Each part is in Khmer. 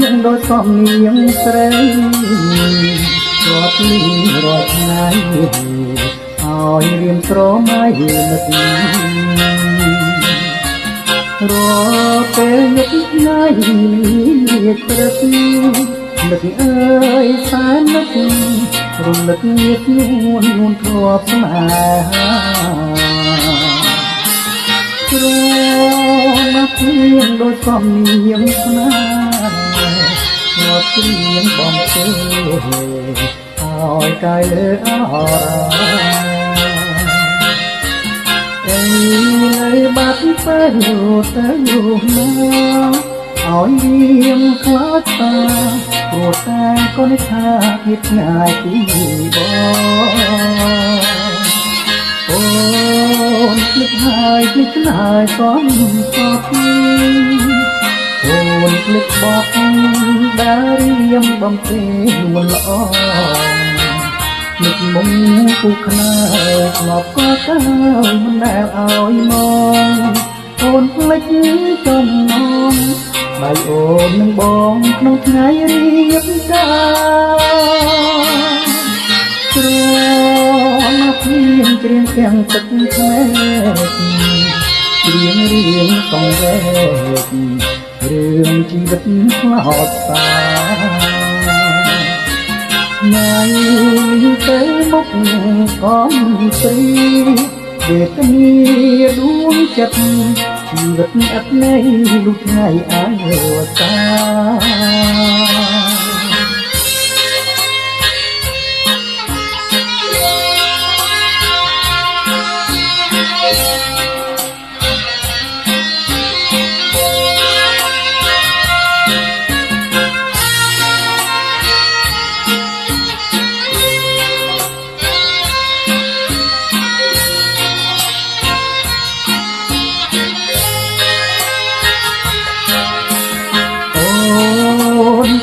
ยังโดยសំនៀងស្រីរាប់លីរាល់ថ្ងៃឲ្យរៀមស្រមៃនឹករពេលនឹកថ្ងៃលាព្រឹកនឹកអើយសែននឹករំលឹកញាតនួនធ្លាប់ស្នេហាព្រោះមកព្រៀងដោយសំនៀងស្នេហ៍មកព្រៀងបំពេឲ្យកាយលើអរអីនៅបាត់ទៅទៅណាឲ្យរៀងខ្លាចតាព្រោះតែកូនថាគិតឆ្ងាយពីបងអូនភ្លេចហើយភ្លេចឆ្ងាយក៏អូនភ្លេចបោះដែលរៀមបំពេនួនល្អនឹកមុំពូខ្នើធ្លាប់ក៏ទៅមិនដែលឲ្យមកអូនភ្លេចចំណងដៃអូននឹងបងក្នុងថ្ងៃរៀបការព្រោះមកព្រៀងច្រៀងទាំងទឹកភ្នែកច្រៀងរៀងកងវែករឿងជីវិតខ្លោចសាថ្ងៃទៅមុខកំព្រីវេទនាដួងចិត្តជីវិតអត់នៃលុះថ្ងៃអវតា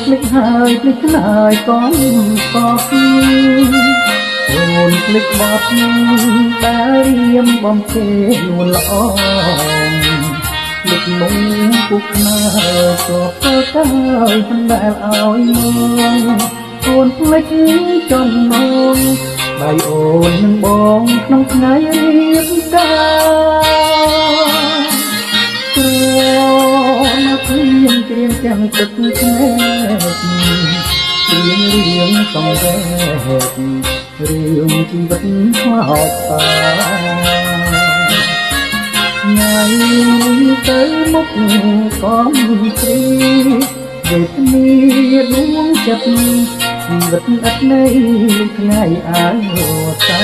ភ្លេចហើយភ្លេចខ្លាយក៏អូនភ្លេចបបដែលរៀមបំពេនួនល្អភ្លេចមុំពុកខ្នើក៏ទៅមិនដែលឲ្យមកអូនភ្លេចចំណងដៃអូននឹងបងក្នុងថ្ងៃរៀបការព្រោះមកព្រៀងច្រៀងទាំងទឹកភ្នែកច្រៀងរៀងសង្វេគរឿងជីវិតខ្លោចតាថ្ងៃទៅមុខកំព្រីវេទនាដួងចិត្តជីវិតឥតន័យថ្ងៃអវតា